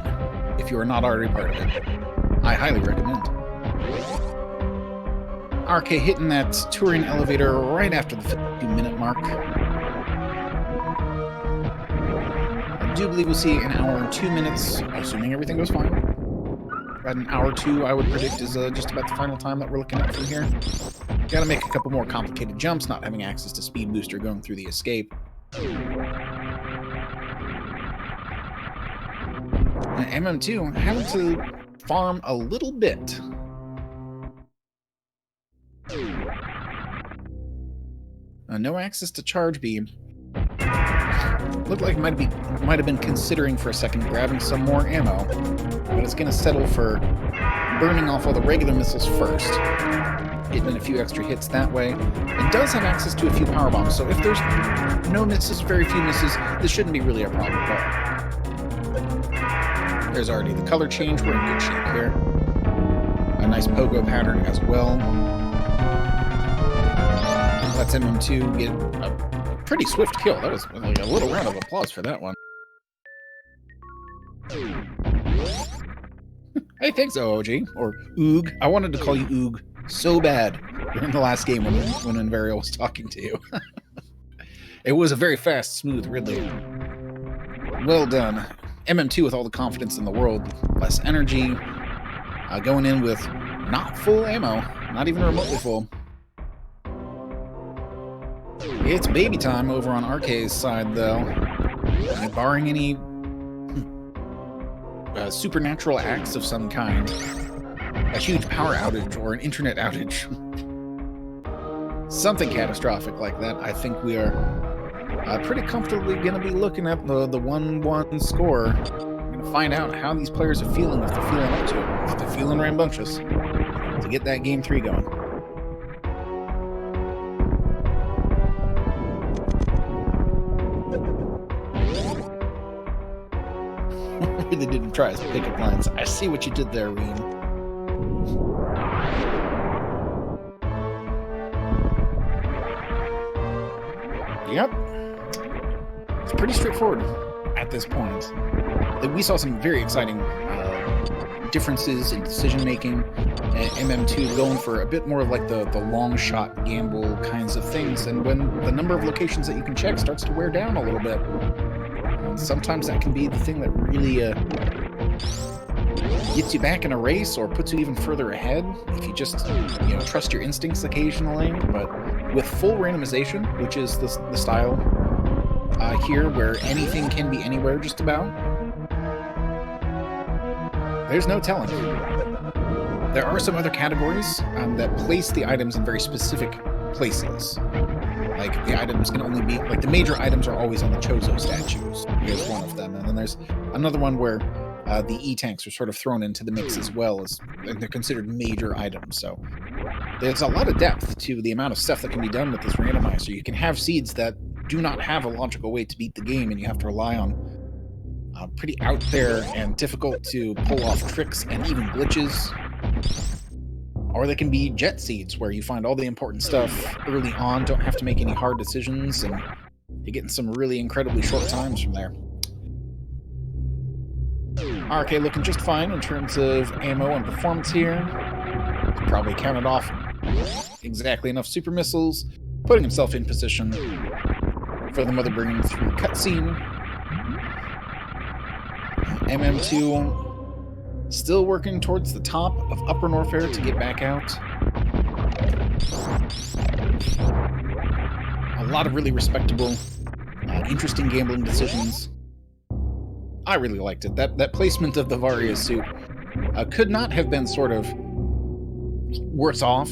if you are not already part of it. I highly recommend. RK hitting that touring elevator right after the 50-minute mark. I do believe we'll see an hour and 2 minutes, assuming everything goes fine. About an hour or two, I would predict, is just about the final time that we're looking at from here. Gotta make a couple more complicated jumps, not having access to speed booster going through the escape. And MM2 having to farm a little bit. No access to charge beam. Looked like might have been considering for a second grabbing some more ammo, but it's going to settle for burning off all the regular missiles first, getting in a few extra hits that way. It does have access to a few power bombs, so if there's no misses, very few misses, this shouldn't be really a problem at all. There's already the color change. We're in good shape here. A nice pogo pattern as well. Lets MM2 get a pretty swift kill. That was like a little round of applause for that one. Hey, thanks, OOG, or Oog. I wanted to call you Oog so bad during the last game when Invarial was talking to you. It was a very fast, smooth Ridley. Well done. MM2 with all the confidence in the world. Less energy. Going in with not full ammo. Not even remotely full. It's baby time over on RK's side, though. Barring any supernatural acts of some kind. A huge power outage or an internet outage. Something catastrophic like that. I think we are pretty comfortably going to be looking at the 1-1 score. We're going to find out how these players are feeling, if they're feeling up to it, if they're feeling rambunctious, to get that Game 3 going. Really didn't try his pickup lines. I see what you did there, Reem. Yep. It's pretty straightforward at this point. We saw some very exciting differences in decision-making. MM2 going for a bit more of like the long shot gamble kinds of things. And when the number of locations that you can check starts to wear down a little bit, sometimes that can be the thing that really gets you back in a race or puts you even further ahead if you just trust your instincts occasionally. But with full randomization, which is the style here, where anything can be anywhere just about, there's no telling. There are some other categories that place the items in very specific places. Like, the items can only be, like, the major items are always on the Chozo statues. Here's one of them. And then there's another one where the E-tanks are sort of thrown into the mix as well, and they're considered major items. So there's a lot of depth to the amount of stuff that can be done with this randomizer. You can have seeds that do not have a logical way to beat the game, and you have to rely on pretty out there and difficult to pull off tricks and even glitches. Or they can be jet seeds, where you find all the important stuff early on, don't have to make any hard decisions, and you're getting some really incredibly short times from there. RK looking just fine in terms of ammo and performance here. Probably counted off exactly enough super missiles, putting himself in position for the Mother Bringing through cutscene. MM2 still working towards the top of Upper Norfair to get back out. A lot of really respectable, interesting gambling decisions. I really liked it. That placement of the Varia suit could not have been sort of worse off,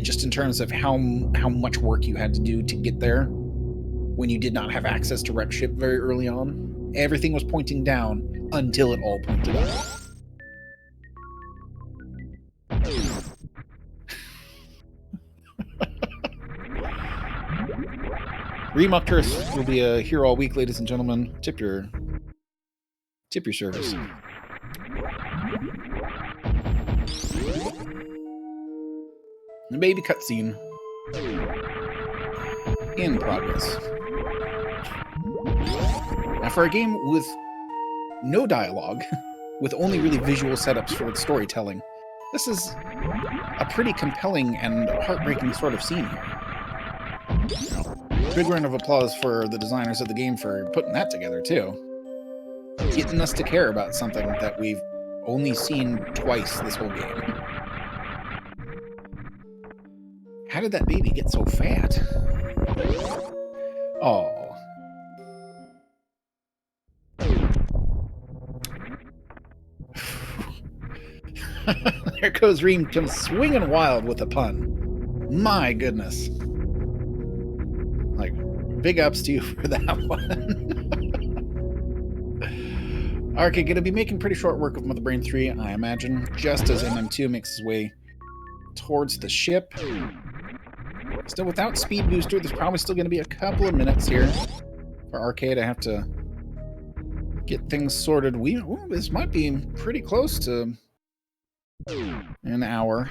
just in terms of how much work you had to do to get there when you did not have access to wreck ship very early on. Everything was pointing down until it all pointed up. Remuckturf will be here all week, ladies and gentlemen. Tip your service. The baby cutscene in progress. Now, for a game with no dialogue, with only really visual setups for its storytelling, this is a pretty compelling and heartbreaking sort of scene here. You know, big round of applause for the designers of the game for putting that together, too. Getting us to care about something that we've only seen twice this whole game. How did that baby get so fat? Oh. There goes Reem, comes swinging wild with a pun. My goodness. Like, big ups to you for that one. Arcade gonna be making pretty short work of Mother Brain 3, I imagine, just as MM2 makes his way towards the ship. Still, without Speed Booster, there's probably still going to be a couple of minutes here for Arcade. I have to get things sorted. This might be pretty close to an hour.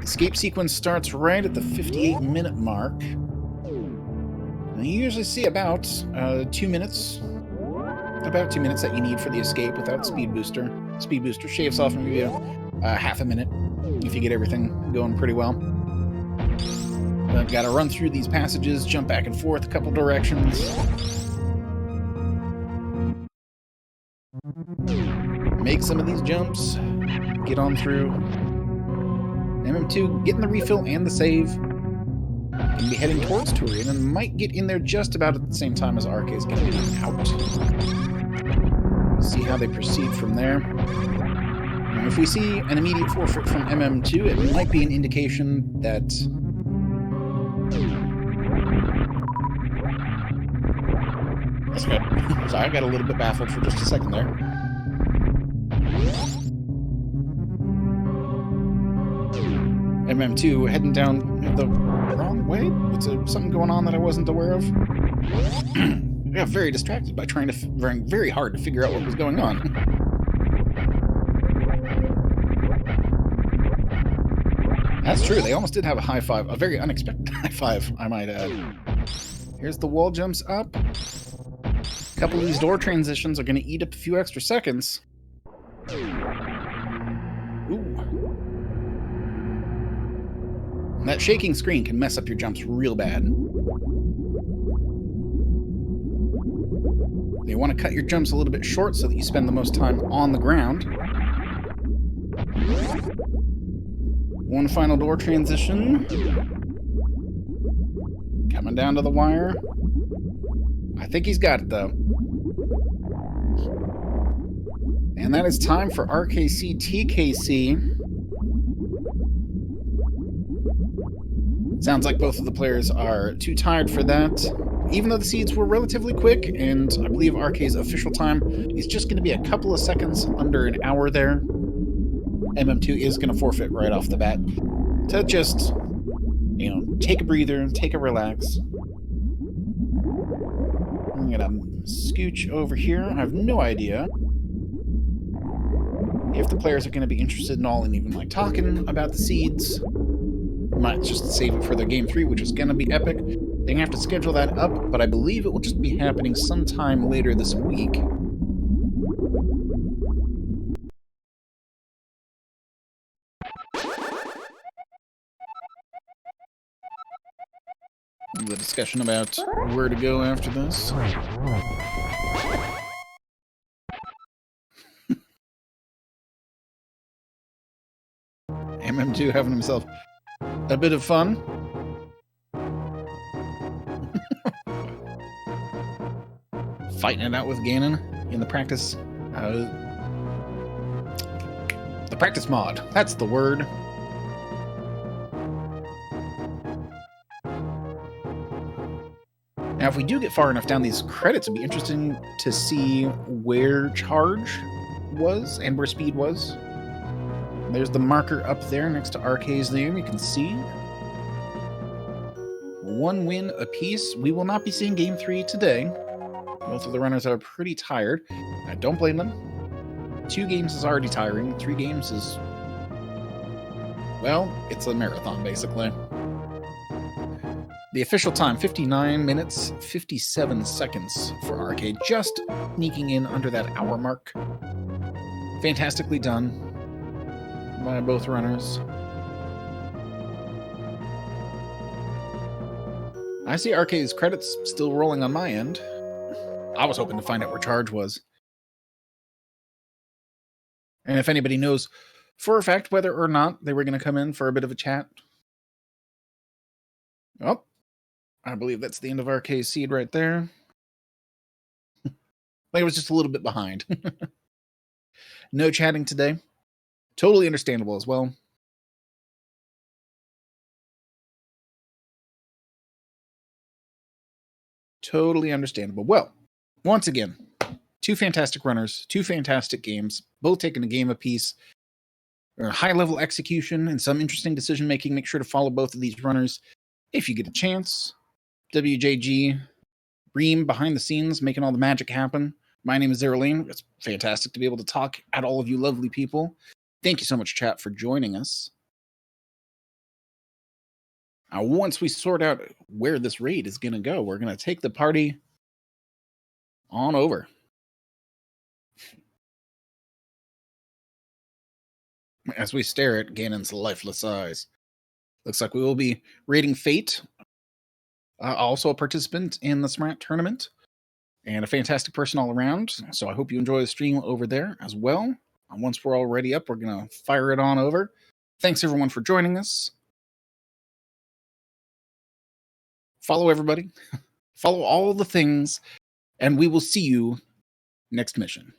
Escape sequence starts right at the 58-minute mark. And you usually see about 2 minutes. About 2 minutes that you need for the escape without Speed Booster. Speed Booster shaves off maybe half a minute if you get everything going pretty well. But I've got to run through these passages, jump back and forth a couple directions. Make some of these jumps. Get on through. MM2 getting the refill and the save. Gonna be heading towards Turian and might get in there just about at the same time as Arcade's getting out. See how they proceed from there. And if we see an immediate forfeit from MM2, it might be an indication that that's good. Sorry, I got a little bit baffled for just a second there. MM2 heading down the wrong way? What's something going on that I wasn't aware of? I got very distracted by trying very hard to figure out what was going on. That's true, they almost did have a high five, a very unexpected high five, I might add. Here's the wall jumps up. A couple of these door transitions are going to eat up a few extra seconds. Ooh. That shaking screen can mess up your jumps real bad. You want to cut your jumps a little bit short so that you spend the most time on the ground. One final door transition. Coming down to the wire. I think he's got it, though. And that is time for rkctkc. Sounds like both of the players are too tired for that. Even though the seeds were relatively quick, and I believe RK's official time is just going to be a couple of seconds under an hour there, MM2 is going to forfeit right off the bat. To just, take a breather, take a relax. I'm going to scooch over here. I have no idea if the players are going to be interested in all and even talking about the seeds. Might just save it for their game 3, which is going to be epic. They're going to have to schedule that up, but I believe it will just be happening sometime later this week. The discussion about where to go after this. MM2 having himself a bit of fun. Fighting it out with Ganon in the practice. The practice mod. That's the word. Now, if we do get far enough down these credits, it'd be interesting to see where charge was and where speed was. There's the marker up there next to Arcade's name, you can see. 1 win apiece. We will not be seeing Game 3 today. Both of the runners are pretty tired. I don't blame them. 2 games is already tiring. 3 games is, well, it's a marathon, basically. The official time, 59 minutes, 57 seconds for Arcade, just sneaking in under that hour mark. Fantastically done by both runners. I see Arcade's credits still rolling on my end. I was hoping to find out where Charge was. And if anybody knows for a fact whether or not they were going to come in for a bit of a chat. Oh, I believe that's the end of Arcade's seed right there. Like it was just a little bit behind. No chatting today. Totally understandable as well. Totally understandable. Well, once again, 2 fantastic runners, 2 fantastic games, both taking a game apiece. High-level execution and some interesting decision-making. Make sure to follow both of these runners if you get a chance. WJG, Reem behind the scenes, making all the magic happen. My name is Zerolane. It's fantastic to be able to talk at all of you lovely people. Thank you so much, chat, for joining us. Once we sort out where this raid is going to go, we're going to take the party on over. As we stare at Ganon's lifeless eyes. Looks like we will be raiding Fate, also a participant in the SMRAT Tournament, and a fantastic person all around. So I hope you enjoy the stream over there as well. Once we're all ready up, we're going to fire it on over. Thanks, everyone, for joining us. Follow everybody. Follow all the things, and we will see you next mission.